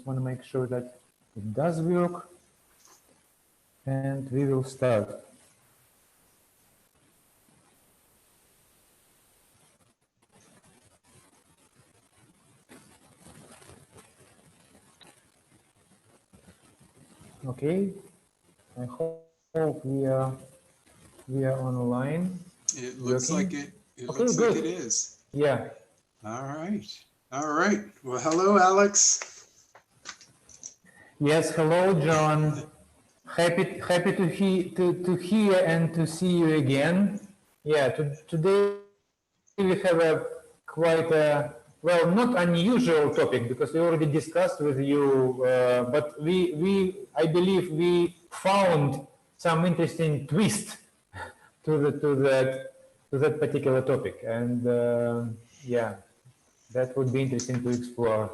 want to make sure that it does work. And we will start. Okay, I hope we are online. It looks Working? like it. It Okay, looks good. like it is. Yeah. All right. All right. Well, hello, Alex. Yes. Hello, John. Happy to hear and to see you again. Yeah. Today we have a quite a well, not unusual topic because we already discussed with you, but I believe we found some interesting twist to that particular topic, and yeah, that would be interesting to explore.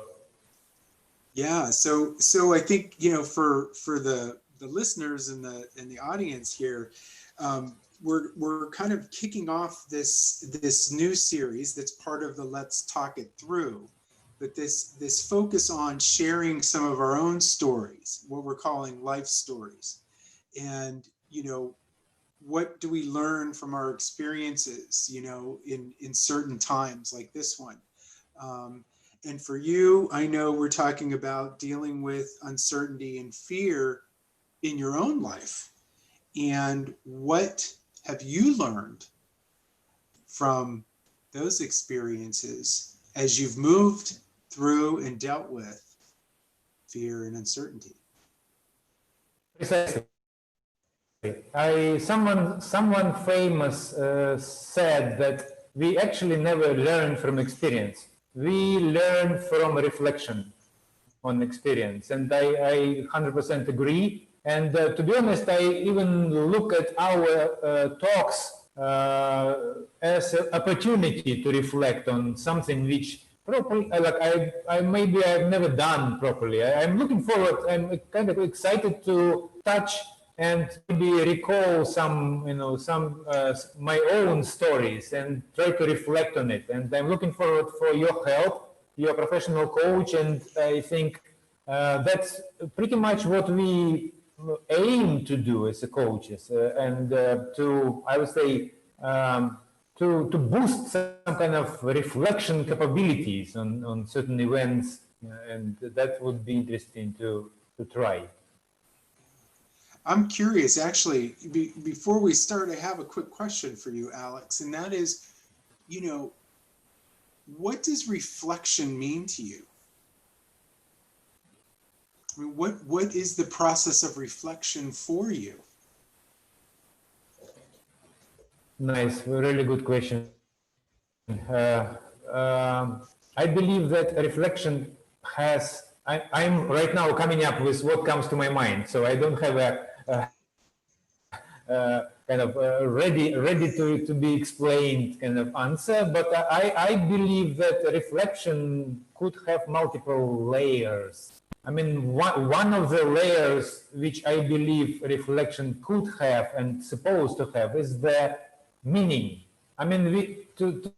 Yeah. So I think for the listeners and the audience here, we're kind of kicking off this new series that's part of the Let's Talk It Through, but this focus on sharing some of our own stories, what we're calling life stories, and what do we learn from our experiences, in certain times like this one. And for you, I know we're talking about dealing with uncertainty and fear in your own life. And what have you learned from those experiences as you've moved through and dealt with fear and uncertainty? Precisely. Someone famous said that we actually never learn from experience. We learn from reflection on experience, and I 100% agree. And to be honest, I even look at our talks as an opportunity to reflect on something which properly, like I maybe I've never done properly. I'm looking forward. I'm kind of excited to touch and maybe recall some, my own stories and try to reflect on it. And I'm looking forward for your help, your professional coach, and I think that's pretty much what we aim to do as a coaches, and I would say, to boost some kind of reflection capabilities on certain events, and that would be interesting to try. I'm curious, actually, before we start, I have a quick question for you, Alex, and that is, what does reflection mean to you? I mean, what is the process of reflection for you? Nice, really good question. I believe that reflection has. I'm right now coming up with what comes to my mind, so I don't have a kind of ready to be explained kind of answer. But I believe that reflection could have multiple layers. I mean, one of the layers which I believe reflection could have and supposed to have is the meaning. I mean, to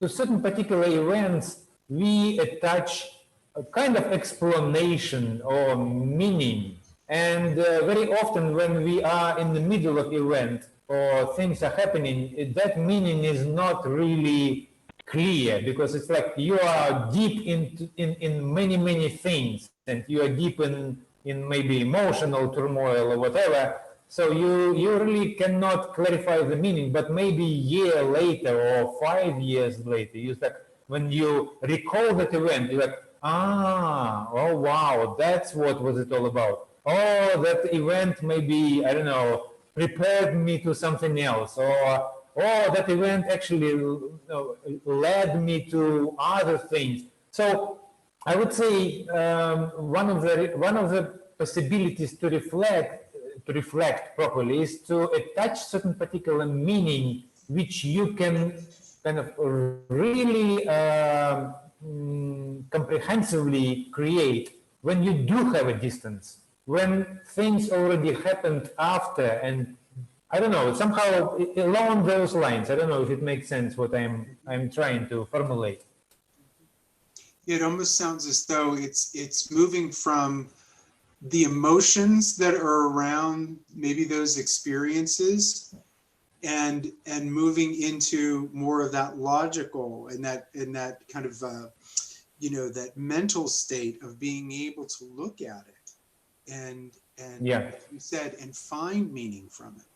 certain particular events, we attach a kind of explanation or meaning. And very often when we are in the middle of event or things are happening, that meaning is not really clear, because it's like you are deep in many things, and you are deep in maybe emotional turmoil or whatever. So you really cannot clarify the meaning, but maybe a year later or 5 years later, you like, when you recall that event, you're like, oh wow, that's what was it all about. Oh, that event maybe, I don't know, prepared me to something else, or that event actually led me to other things. So I would say one of the possibilities to reflect properly is to attach certain particular meaning which you can kind of really comprehensively create when you do have a distance, when things already happened after, and I don't know, somehow along those lines. I don't know if it makes sense what I'm trying to formulate. It almost sounds as though it's moving from the emotions that are around maybe those experiences and moving into more of that logical and that kind of that mental state of being able to look at it and Yeah, as you said, and find meaning from it.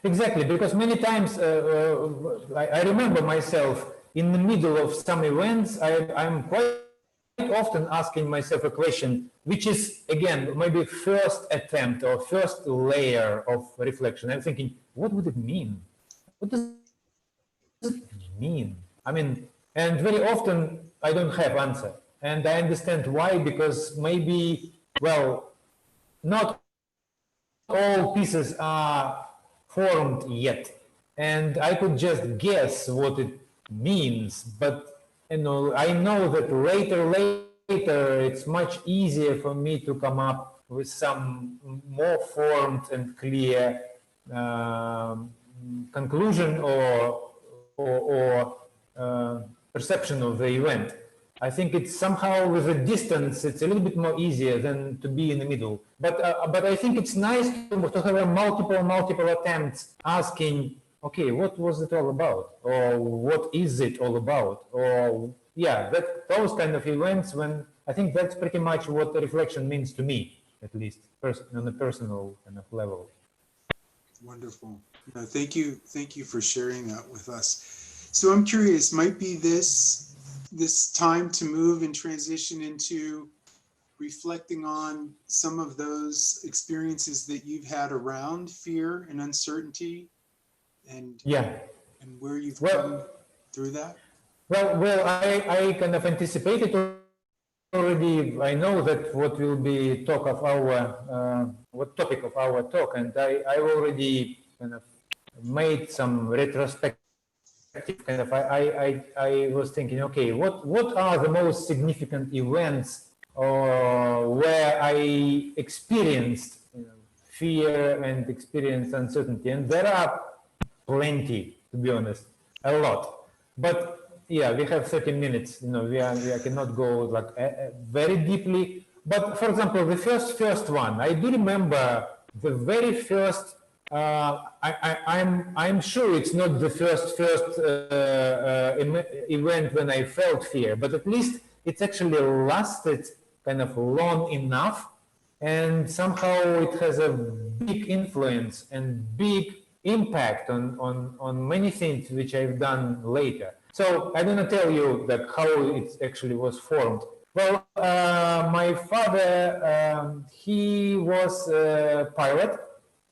exactly. Because many times I remember myself in the middle of some events, I'm quite often asking myself a question, which is again maybe first attempt or first layer of reflection. I'm thinking, what would it mean? What does it mean? I mean, and very often I don't have answer, and I understand why, because maybe, well, not all pieces are formed yet, and I could just guess what it means. But I know that later, it's much easier for me to come up with some more formed and clear conclusion or perception of the event. I think it's somehow with a distance, it's a little bit more easier than to be in the middle. But I think it's nice to have a multiple attempts asking, okay, what was it all about, or what is it all about, or yeah, that those kind of events. When I think that's pretty much what the reflection means to me, at least on a personal kind of level. Wonderful. No, thank you for sharing that with us. So I'm curious, might be this time to move and transition into reflecting on some of those experiences that you've had around fear and uncertainty and Yeah. and where you've come through that? Well, I kind of anticipated already. I know that what will be talk of our what topic of our talk, and I already kind of made some retrospective kind of. I was thinking, okay, what are the most significant events where I experienced fear and experienced uncertainty, and there are plenty, to be honest, a lot. But yeah, we have 30 minutes. We cannot go like very deeply. But for example, the first one, I do remember the very first. I'm sure it's not the first event when I felt fear, but at least it's actually lasted kind of long enough, and somehow it has a big influence and big impact on many things which I've done later. So I'm gonna tell you that how it actually was formed. Well, my father, he was a pilot,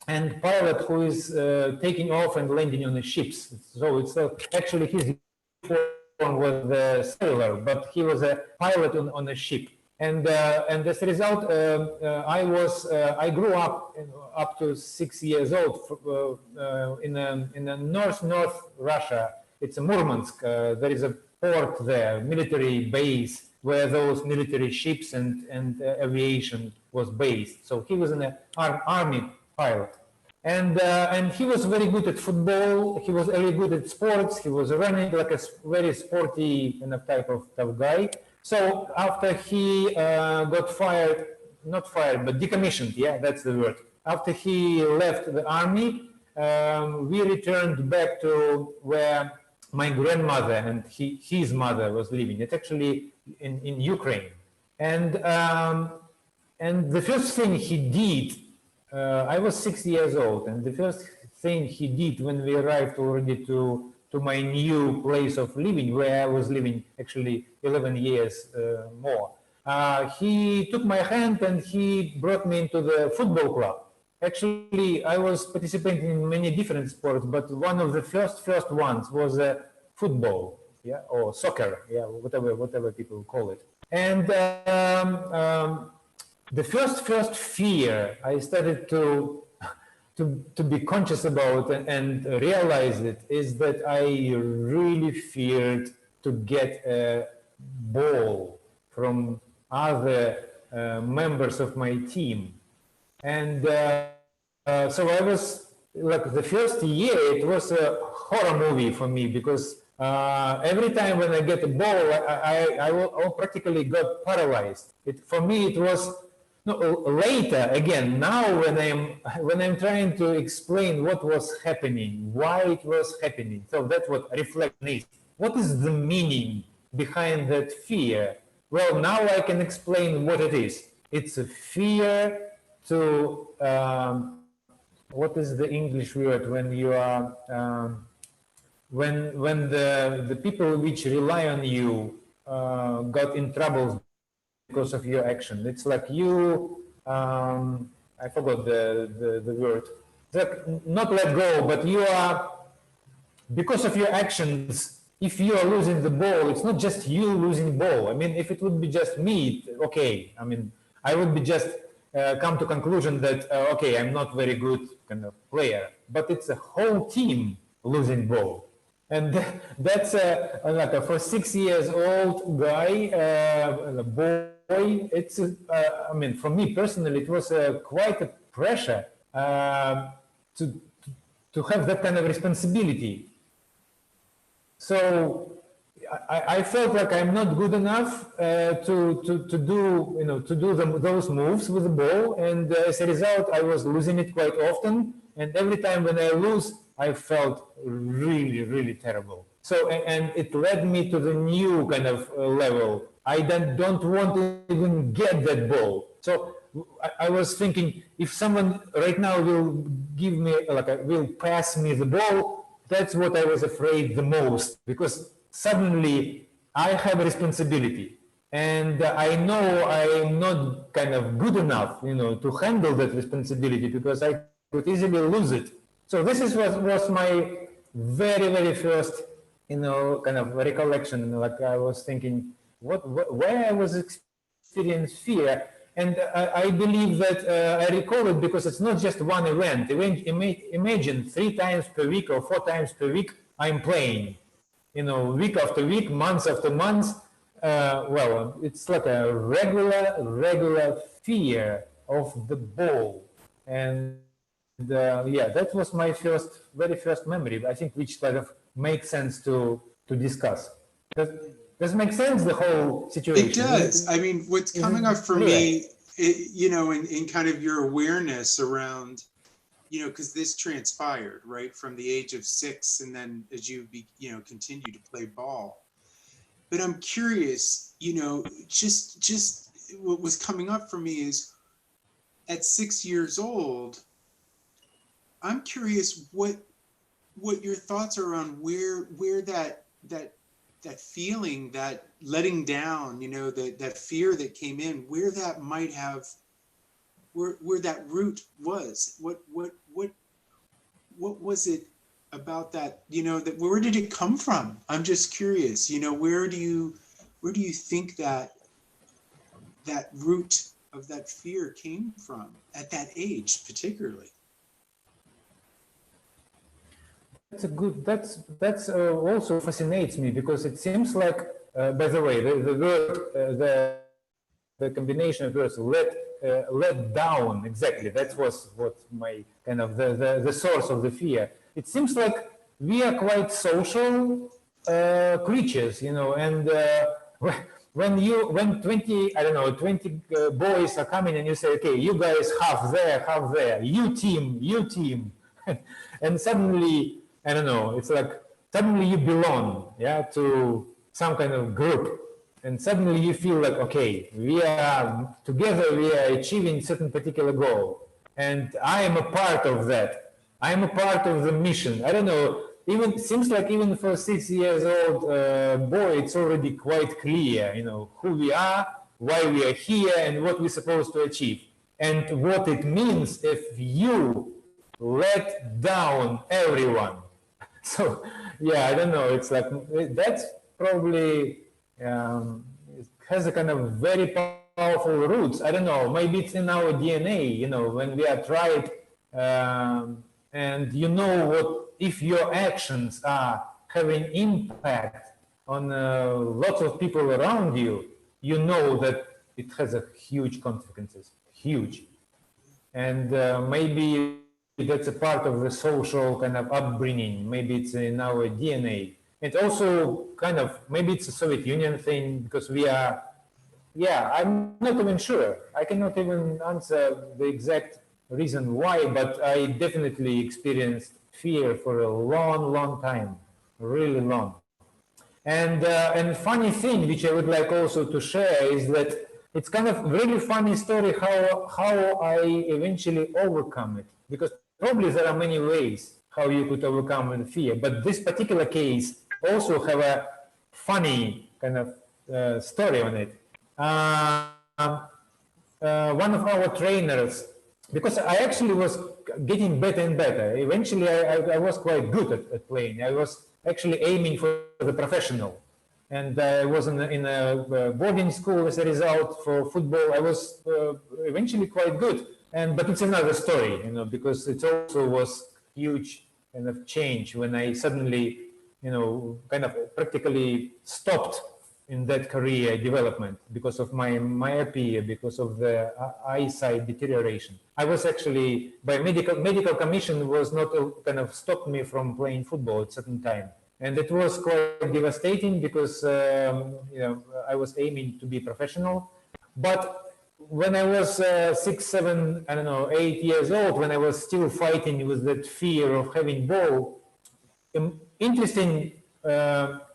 and pilot who is taking off and landing on the ships. So it's actually his uniform was the sailor, but he was a pilot on a ship. And as a result, I grew up to 6 years old in a north Russia. It's a Murmansk. There is a port there, military base, where those military ships and aviation was based. So he was an army pilot, and he was very good at football. He was very good at sports. He was running like a very sporty kind of type of guy. So after he got fired, not fired, but decommissioned, yeah, that's the word. After he left the army, we returned back to where my grandmother and his mother was living. It's actually in Ukraine. And the first thing he did, I was 6 years old, and the first thing he did when we arrived already to my new place of living, where I was living actually 11 years more. He took my hand and he brought me into the football club. Actually, I was participating in many different sports, but one of the first ones was football, yeah, or soccer, yeah, whatever people call it. And the first fear I started to be conscious about and realize it is that I really feared to get a ball from other members of my team. And so I was like the first year, it was a horror movie for me because every time when I get a ball, I practically got paralyzed. For me, it was no, later again. Now, when I'm trying to explain what was happening, why it was happening, so that's what reflection is. What is the meaning behind that fear? Well, now I can explain what it is. It's a fear to what is the English word when you are when the people which rely on you got in trouble because of your action. It's like you, I forgot the word. It's like not let go, but you are, because of your actions, if you are losing the ball, it's not just you losing the ball. I mean, if it would be just me, okay. I mean, I would be just come to conclusion that, okay, I'm not very good kind of player, but it's a whole team losing ball. And that's like for 6 years old guy, boy, it's, I mean, for me personally, it was quite a pressure to have that kind of responsibility. So I felt like I'm not good enough to do, you know, to do those moves with the ball. And as a result, I was losing it quite often. And every time when I lose, I felt really, really terrible. So, and it led me to the new kind of level. I don't want to even get that ball. So I was thinking, if someone right now will give me, like, will pass me the ball, that's what I was afraid the most, because suddenly I have a responsibility. And I know I'm not kind of good enough, you know, to handle that responsibility, because I could easily lose it. So this was my very, very first, you know, kind of recollection. Like I was thinking, where I was experiencing fear. And I believe that I recall it because it's not just one event. Imagine 3 times per week or 4 times per week I'm playing. You know, week after week, months after months. Well, it's like a regular fear of the ball. And yeah, that was my very first memory, I think, which kind of makes sense to discuss. Does it make sense, the whole situation? It does. I mean, what's coming up for me, you know, in kind of your awareness around, you know, because this transpired, right, from the age of 6, and then as you, you know, continue to play ball. But I'm curious, you know, just what was coming up for me is, at 6 years old, I'm curious what your thoughts are on where that feeling, that letting down, you know, that fear that came in, where that might have, where that root was. What was it about that, you know, that where did it come from? I'm just curious, you know, where do you think that root of that fear came from at that age, particularly? That's a good. That's also fascinates me, because it seems like, by the way, the word, the combination of words let down, exactly. That was what my kind of the source of the fear. It seems like we are quite social creatures, you know, and when 20, I don't know, 20 boys are coming and you say, okay, you guys half there, you team, and suddenly, I don't know, it's like suddenly you belong, yeah, to some kind of group, and suddenly you feel like, okay, we are together, we are achieving certain particular goal, and I am a part of that. I am a part of the mission. I don't know, even seems like even for a 6 years old boy, it's already quite clear, you know, who we are, why we are here, and what we're supposed to achieve, and what it means if you let down everyone. So yeah, I don't know, it's like, that's probably it has a kind of very powerful roots. I don't know, maybe it's in our DNA, you know, when we are tried, and you know what, if your actions are having impact on lots of people around you, you know that it has a huge consequences, huge. And maybe that's a part of the social kind of upbringing. Maybe it's in our DNA. And also kind of, maybe it's a Soviet Union thing because we are, yeah, I'm not even sure. I cannot even answer the exact reason why, but I definitely experienced fear for a long, long time, really long. And funny thing, which I would like also to share, is that it's kind of really funny story how I eventually overcome it. Because probably there are many ways how you could overcome the fear, but this particular case also have a funny kind of story on it. One of our trainers, because I actually was getting better and better. Eventually, I was quite good at playing. I was actually aiming for the professional. And I was in a boarding school as a result for football. I was eventually quite good. But it's another story, you know, because it also was huge kind of change when I suddenly, you know, kind of practically stopped in that career development because of my myopia, because of the eyesight deterioration. I was actually, by medical commission, was not kind of stopped me from playing football at certain time. And it was quite devastating because you know, I was aiming to be professional. But when I was 6, 7, I don't know, 8 years old, when I was still fighting with that fear of having ball, interesting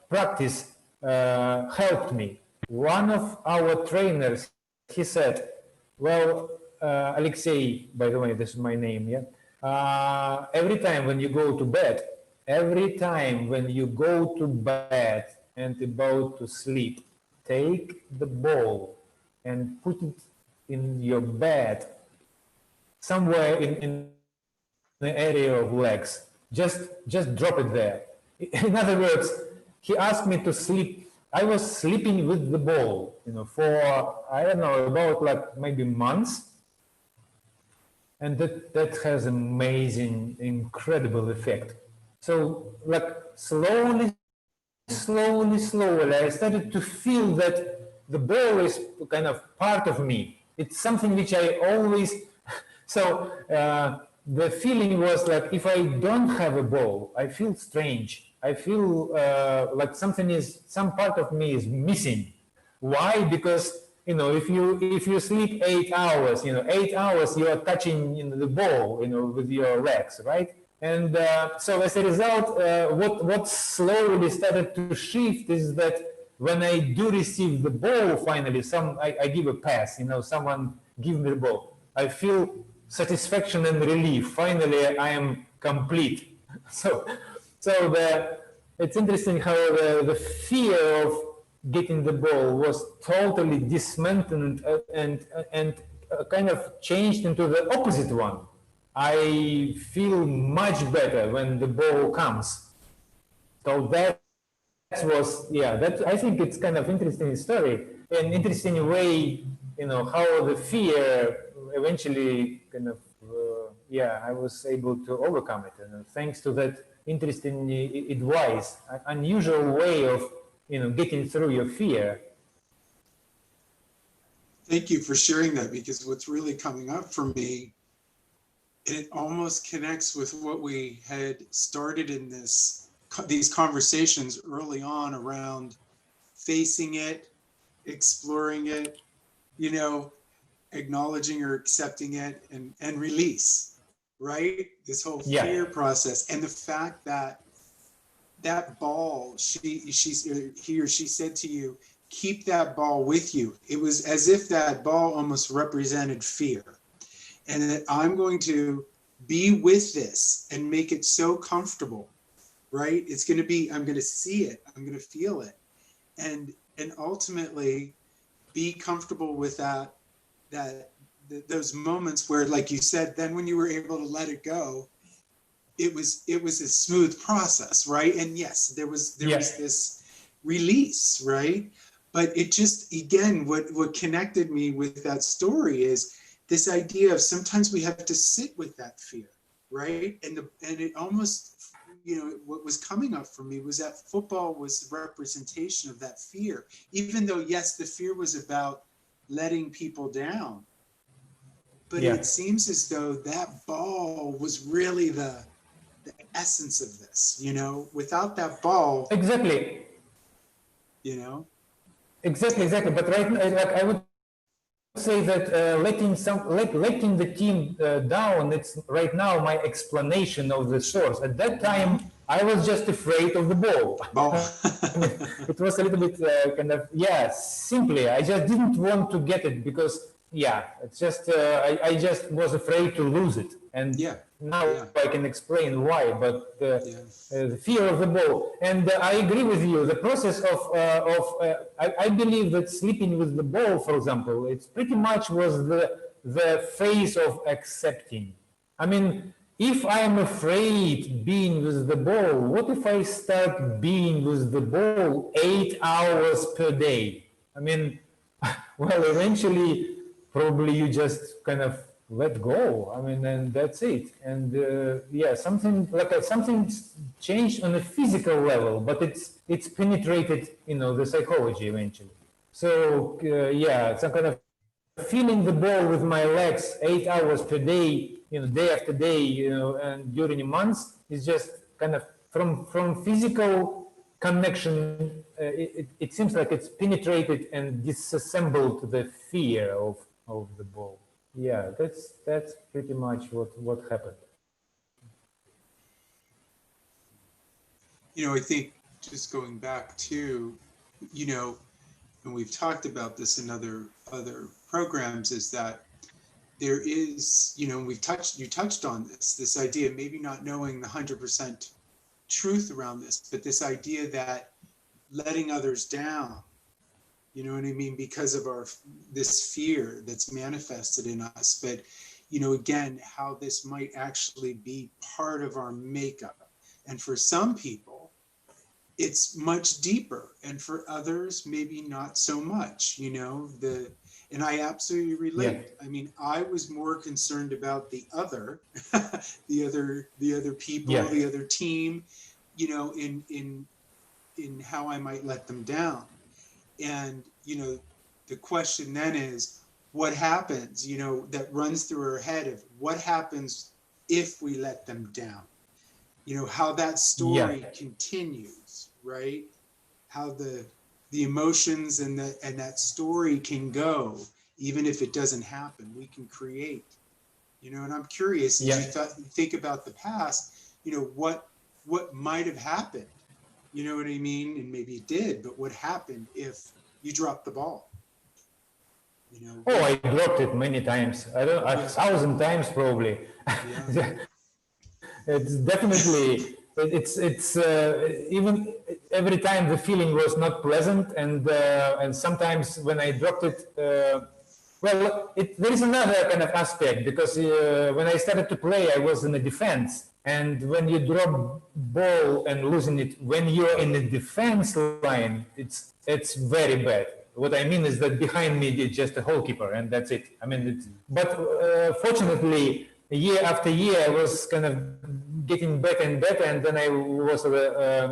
practice helped me. One of our trainers, he said, well, Alexei, by the way, this is my name, yeah? Every time when you go to bed, every time when you go to bed and about to sleep, take the ball and put it in your bed somewhere in the area of legs. Just drop it there. In other words, he asked me to sleep. I was sleeping with the ball, you know, for I don't know, about like maybe months, and that has amazing, incredible effect. So like slowly, I started to feel that the ball is kind of part of me. It's something which I always. So the feeling was like if I don't have a ball, I feel strange. I feel like some part of me is missing. Why? Because you know, if you sleep 8 hours, you know, 8 hours you are touching, you know, the ball, you know, with your legs, right? And so as a result, what slowly started to shift is that when I do receive the ball, finally, I give a pass, you know, someone give me the ball. I feel satisfaction and relief. Finally, I am complete. So, it's interesting how the fear of getting the ball was totally dismantled and kind of changed into the opposite one. I feel much better when the ball comes. So that was, yeah, that I think it's kind of interesting story, an interesting way, you know, how the fear eventually kind of, yeah, I was able to overcome it, and thanks to that interesting advice, unusual way of, you know, getting through your fear. Thank you for sharing that, because what's really coming up for me, it almost connects with what we had started in these conversations early on around facing it, exploring it, you know, acknowledging or accepting it, and release, right? This whole fear Yeah. process, and the fact that that ball, he or she said to you, keep that ball with you. It was as if that ball almost represented fear, and that I'm going to be with this and make it so comfortable, right? It's going to be, I'm going to see it, I'm going to feel it, and ultimately be comfortable with those moments where, like you said, then when you were able to let it go, it was a smooth process, right? And yes, there was this release, right? But it just, again, what connected me with that story is this idea of sometimes we have to sit with that fear, right? And it almost, you know, what was coming up for me was that football was the representation of that fear, even though, yes, the fear was about letting people down, but Yeah. it seems as though that ball was really the essence of this, you know, without that ball, Exactly. you know. Exactly. But right now, like I would say that letting the team down, it's right now my explanation of the source. At that time, I was just afraid of the ball. Ball. I mean, it was a little bit kind of, yeah, simply. I just didn't want to get it because, yeah, it's just, I just was afraid to lose it. And Yeah. now Yeah. I can explain why, but Yeah. the fear of the ball. And I agree with you. The process I believe that sleeping with the ball, for example, it's pretty much was the phase of accepting. I mean, if I am afraid being with the ball, what if I start being with the ball 8 hours per day? I mean, well, eventually, probably you just kind of let go. I mean, and that's it. And yeah, something like something changed on a physical level, but it's penetrated, you know, the psychology eventually. So yeah, some kind of feeling the ball with my legs 8 hours per day, you know, day after day, you know, and during a month is just kind of from physical connection. It seems like it's penetrated and disassembled the fear of the ball. Yeah, that's pretty much what happened. You know, I think just going back to, you know, and we've talked about this in other programs, is that there is, you know, you touched on this idea, maybe not knowing the 100% truth around this, but this idea that letting others down, you know what I mean, because of this fear that's manifested in us. But, you know, again, how this might actually be part of our makeup. And for some people, it's much deeper, and for others, maybe not so much, you know, and I absolutely relate. Yeah. I mean, I was more concerned about the other, the other people, Yeah. the other team, you know, in how I might let them down. And, you know, the question then is, what happens, you know, that runs through our head of what happens if we let them down? You know, how that story continues, right? How the emotions and that story can go, even if it doesn't happen, we can create, you know. And I'm curious, as you think about the past, you know, what might have happened, you know what I mean? And maybe it did, but what happened if you dropped the ball? You know? Oh, I dropped it many times. I don't, 1,000 times probably. Yeah. It's definitely, it's even every time the feeling was not pleasant, and sometimes when I dropped it, well, there is another kind of aspect, because when I started to play, I was in the defense, and when you drop ball and losing it, when you're in the defense line, it's very bad. What I mean is that behind me is just a goalkeeper, and that's it. I mean, but fortunately, year after year, I was kind of getting better and better, and then I was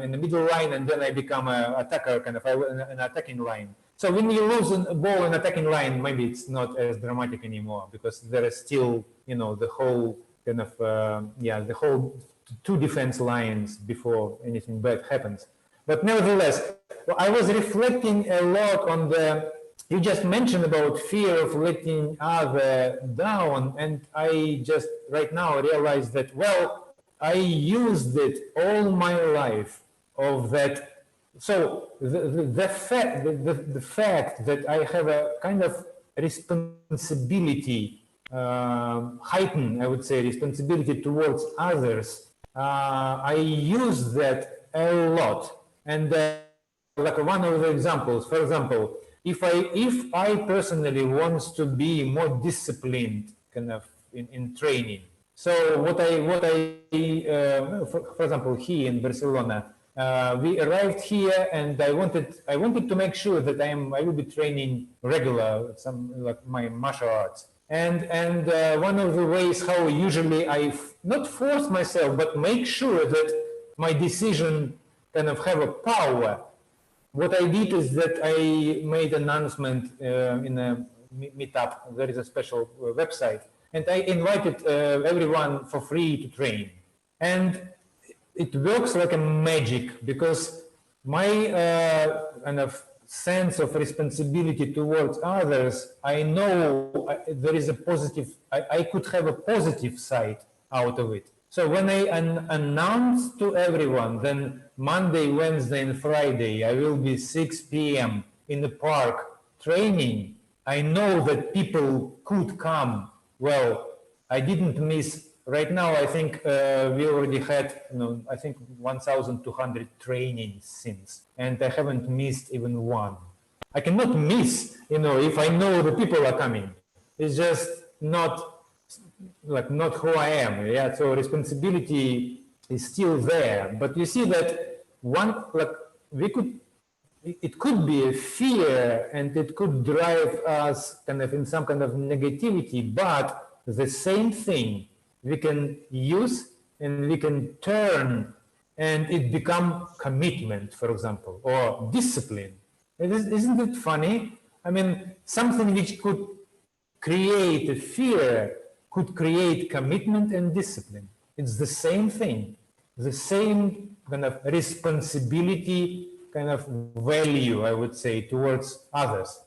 in the middle line, and then I become an attacker, kind of an attacking line. So when you lose a ball in attacking line, maybe it's not as dramatic anymore, because there is still, you know, the whole kind of the whole two defense lines before anything bad happens. But nevertheless, I was reflecting a lot on you just mentioned about fear of letting other down, and I just right now realized that, well, I used it all my life of that. So the fact that I have a kind of responsibility, heightened, I would say, responsibility towards others, I use that a lot. And like one of the examples, for example, if I personally wants to be more disciplined, kind of in training. So what I for example, here in Barcelona, we arrived here, and I wanted to make sure that I will be training regular, some like my martial arts. And one of the ways how usually I not force myself, but make sure that my decision kind of have a power. What I did is that I made an announcement in a meetup. There is a special website, and I invited everyone for free to train. And it works like a magic, because my kind of sense of responsibility towards others, I know there is a positive, I could have a positive side out of it. So when I announce to everyone, then Monday, Wednesday, and Friday, I will be 6 p.m. in the park training, I know that people could come. Well, I didn't miss. Right now, I think we already had, I think 1,200 trainings since, and I haven't missed even one. I cannot miss, if I know the people are coming. It's just not not who I am. Yeah, so responsibility is still there, but you see that it could be a fear, and it could drive us kind of in some kind of negativity, but the same thing we can use and we can turn, and it become commitment, for example, or discipline. Isn't it funny? I mean, something which could create a fear could create commitment and discipline. It's the same thing, the same kind of responsibility, kind of value, I would say, towards others.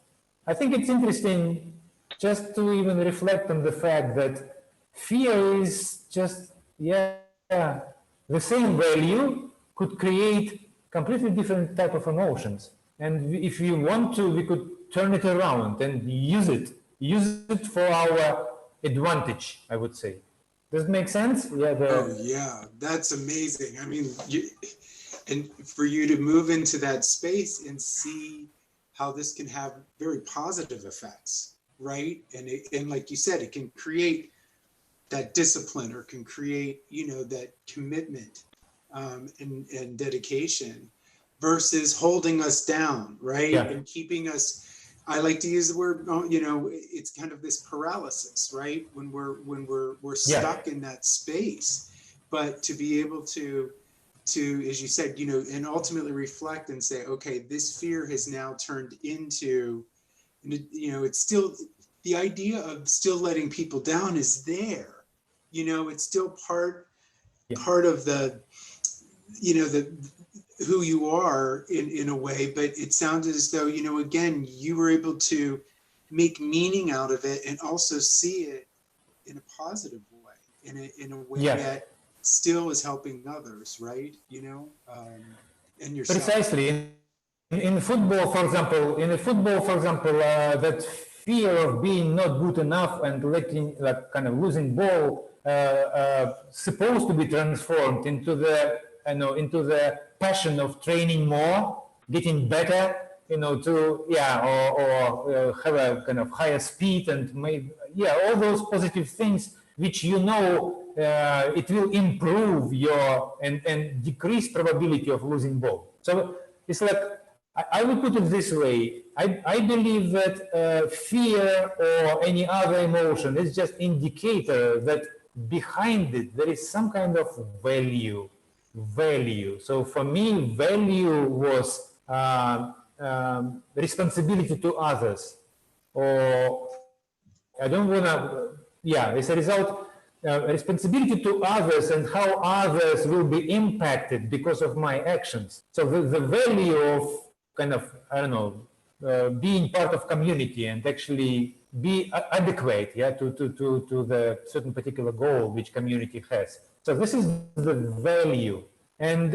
I think it's interesting just to even reflect on the fact that fear is just, the same value could create completely different type of emotions. And if we want to, we could turn it around and use it for our advantage, I would say. Does it make sense? Oh yeah, that's amazing. I mean, and for you to move into that space and see how this can have very positive effects, right? And like you said, it can create that discipline, or can create, that commitment and dedication, versus holding us down, right? Yeah. And keeping us, I like to use the word, it's kind of this paralysis, right? When we're stuck in that space. But to be able to, as you said, and ultimately reflect and say, okay, this fear has now turned into, it's still, the idea of still letting people down is there. It's still part of the, who you are in a way, but it sounded as though, again, you were able to make meaning out of it, and also see it in a positive way, in a way that still is helping others, right? And yourself. Precisely. In football, for example, that fear of being not good enough and kind of losing ball, supposed to be transformed into the passion of training more, getting better, or have a kind of higher speed, and all those positive things which it will improve your and decrease probability of losing ball. So it's like, I would put it this way. I believe that fear or any other emotion is just indicator that behind it there is some kind of value. So for me, value was responsibility to others, or I don't want to, as a result, responsibility to others and how others will be impacted because of my actions. So the value of kind of, being part of community and actually be adequate, to the certain particular goal which community has. So this is the value. And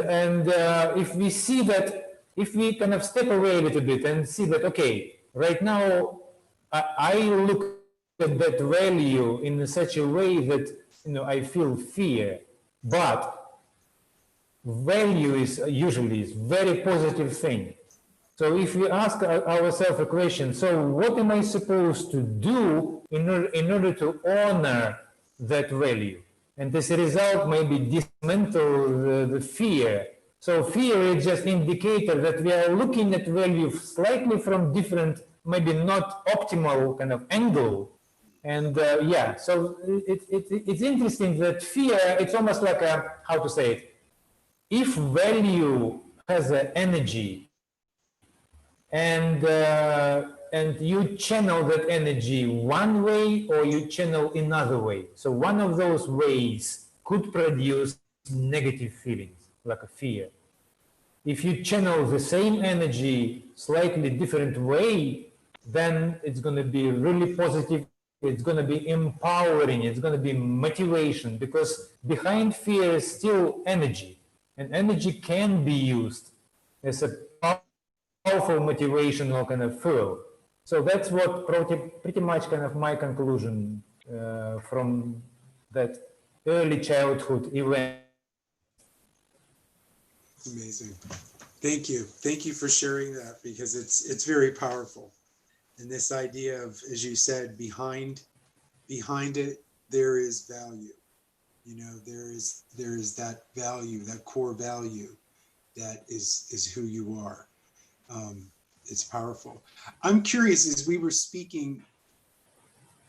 if we see that, if we kind of step away a little bit and see that, okay, right now I look at that value in such a way that, I feel fear, but value is usually very positive thing. So if we ask ourselves a question, so what am I supposed to do in order to honor that value? And as a result, maybe dismantle the fear. So fear is just indicator that we are looking at value slightly from different, maybe not optimal kind of angle. And so it's interesting that fear, it's almost like how to say it, if value has an energy, and you channel that energy one way or you channel another way. So one of those ways could produce negative feelings. like a fear. If you channel the same energy slightly different way, then it's going to be really positive. It's going to be empowering. It's going to be motivation, because behind fear is still energy, and energy can be used as a powerful motivational kind of fuel. So that's what pretty much kind of my conclusion from that early childhood event. Amazing. Thank you. Thank you for sharing that, because it's very powerful. And this idea of, as you said, behind it, there is value. You know, there is that value, that core value that is who you are. It's powerful. I'm curious, as we were speaking,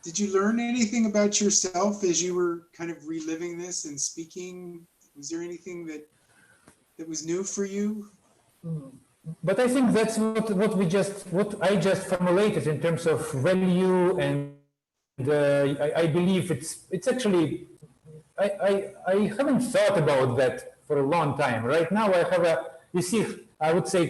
did you learn anything about yourself as you were kind of reliving this and speaking? Was there anything that was new for you? But I think that's what I just formulated in terms of value, and I believe it's actually I haven't thought about that for a long time. Right now I have I would say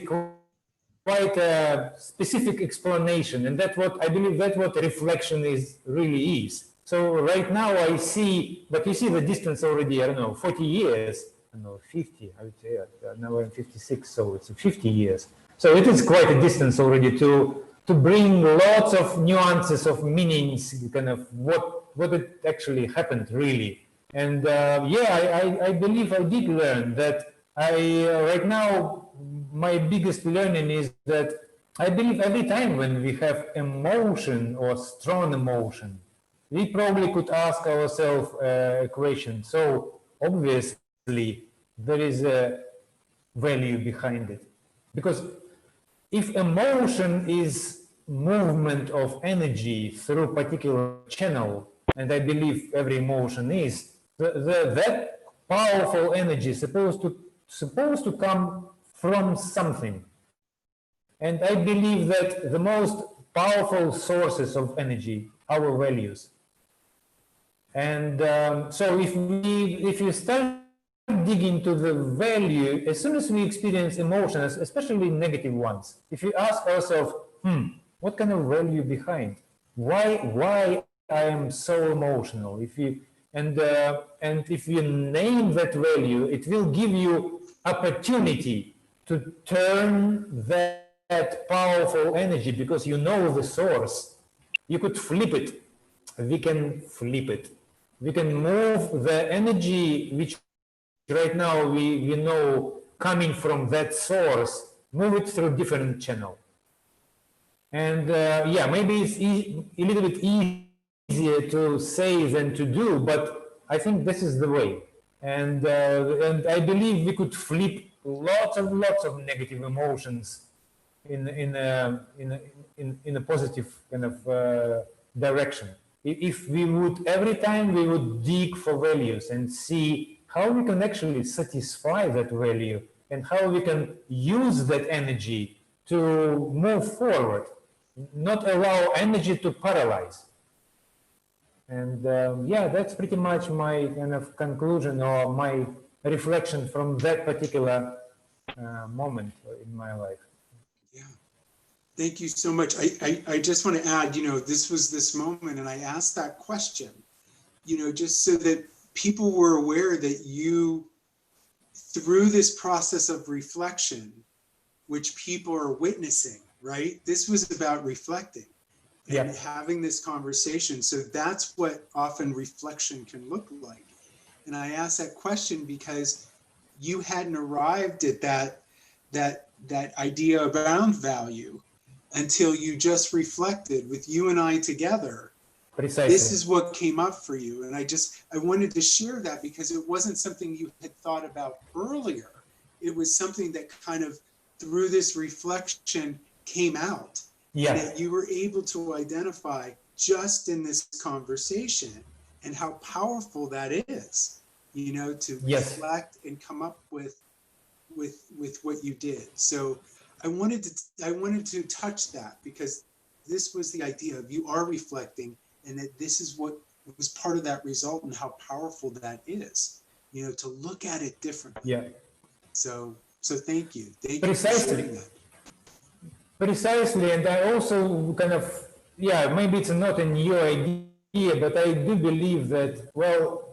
quite a specific explanation, and that's what I believe, that's what reflection really is. So right now I see, but you see the distance already, I don't know, 40 years, I don't know, 50, I would say, now I'm 56, so it's 50 years. So it is quite a distance already to bring lots of nuances of meanings, kind of what it actually happened really. And I believe I did learn that right now, my biggest learning is that I believe every time when we have emotion or strong emotion, we probably could ask ourselves a question. So obviously there is a value behind it, because if emotion is movement of energy through a particular channel, and I believe every emotion is, that powerful energy is supposed to come from something. And I believe that the most powerful sources of energy are our values. And so if you start digging into the value, as soon as we experience emotions, especially negative ones, if you ask ourselves, what kind of value behind? Why I am so emotional? If you and if you name that value, it will give you opportunity to turn that powerful energy, because you know the source. You could flip it. We can flip it. We can move the energy which right now we know coming from that source, move it through different channel. And maybe it's a little bit easier to say than to do, but I think this is the way. And I believe we could flip lots of negative emotions in a positive kind of direction. If we would, every time we would dig for values and see how we can actually satisfy that value and how we can use that energy to move forward, not allow energy to paralyze. And that's pretty much my kind of conclusion or my reflection from that particular moment in my life. Yeah. Thank you so much. I just want to add, this was this moment, and I asked that question, just so that people were aware that you, through this process of reflection, which people are witnessing, right? This was about reflecting and having this conversation. So that's what often reflection can look like. And I asked that question because you hadn't arrived at that idea around value until you just reflected with you and I together. Precisely. This is what came up for you. And I wanted to share that because it wasn't something you had thought about earlier. It was something that kind of through this reflection came out. Yeah. And that you were able to identify just in this conversation and how powerful that is, to reflect and come up with what you did. So I wanted to touch that because this was the idea of you are reflecting, and that this is what was part of that result and how powerful that is, to look at it differently. Yeah. So thank you. Thank you for Precisely. sharing that. Precisely, and I also kind of, yeah, maybe it's not a new idea, but I do believe that, well,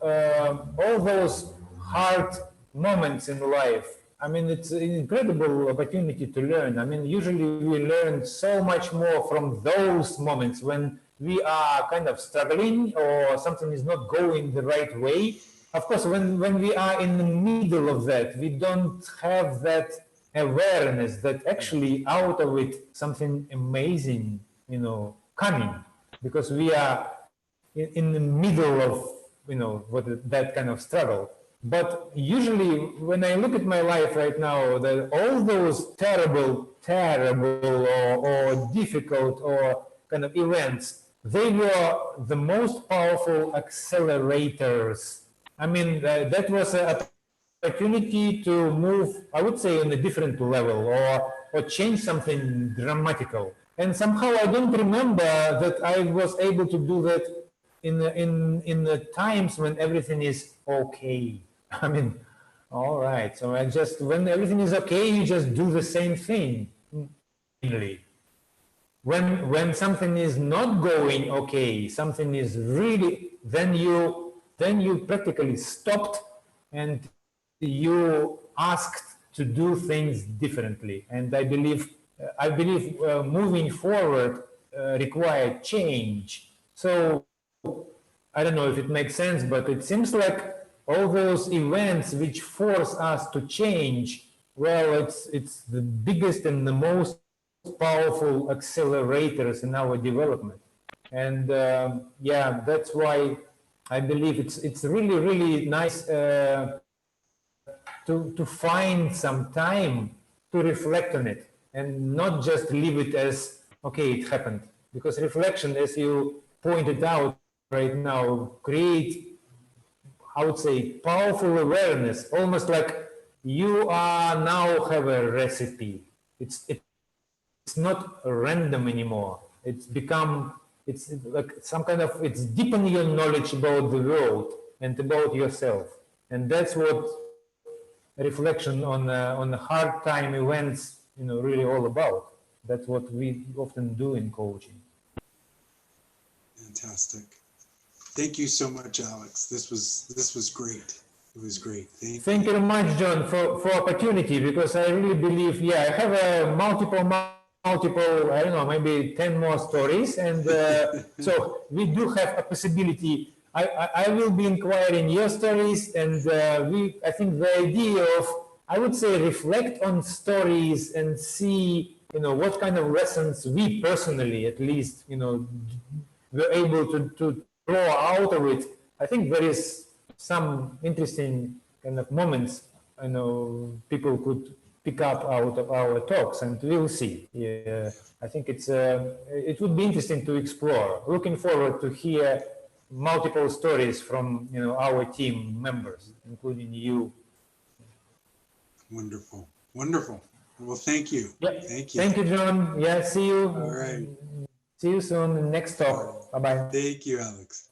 all those hard moments in life, I mean, it's an incredible opportunity to learn. I mean, usually we learn so much more from those moments when we are kind of struggling or something is not going the right way. Of course, when we are in the middle of that, we don't have that awareness that actually out of it something amazing, coming, because we are in the middle of, that kind of struggle. But usually when I look at my life right now, that all those terrible or difficult or kind of events, they were the most powerful accelerators. I mean, that was a opportunity to move, I would say, on a different level or change something dramatical. And somehow I don't remember that I was able to do that in the times when everything is okay. I mean, all right. So I just, when everything is okay, you just do the same thing. When something is not going okay, something is really, then you practically stopped and you asked to do things differently. And I believe moving forward required change. So I don't know if it makes sense, but it seems like all those events which force us to change, well, it's the biggest and the most powerful accelerators in our development. And yeah, that's why I believe it's really nice to find some time to reflect on it and not just leave it as, okay, it happened. Because reflection, as you pointed out right now, create, I would say, powerful awareness, almost like you are now have a recipe. It's not random anymore. It's like some kind of, it's deepen your knowledge about the world and about yourself. And that's what reflection on the hard time events, really all about. That's what we often do in coaching. Fantastic. Thank you so much, Alex. This was great. It was great. Thank you very much, John, for opportunity, because I really believe, yeah, I have a multiple, I don't know, maybe 10 more stories. And so we do have a possibility. I will be inquiring your stories, and I think the idea of, I would say, reflect on stories and see, what kind of lessons we personally, at least, were able to draw out of it. I think there is some interesting kind of moments, people could pick up out of our talks, and we'll see. Yeah, I think it would be interesting to explore. Looking forward to hear multiple stories from our team members, including you. Wonderful. Well, thank you. Yep. Thank you. Thank you, John. Yeah, see you. All right. See you soon. Next talk. Bye bye. Thank you, Alex.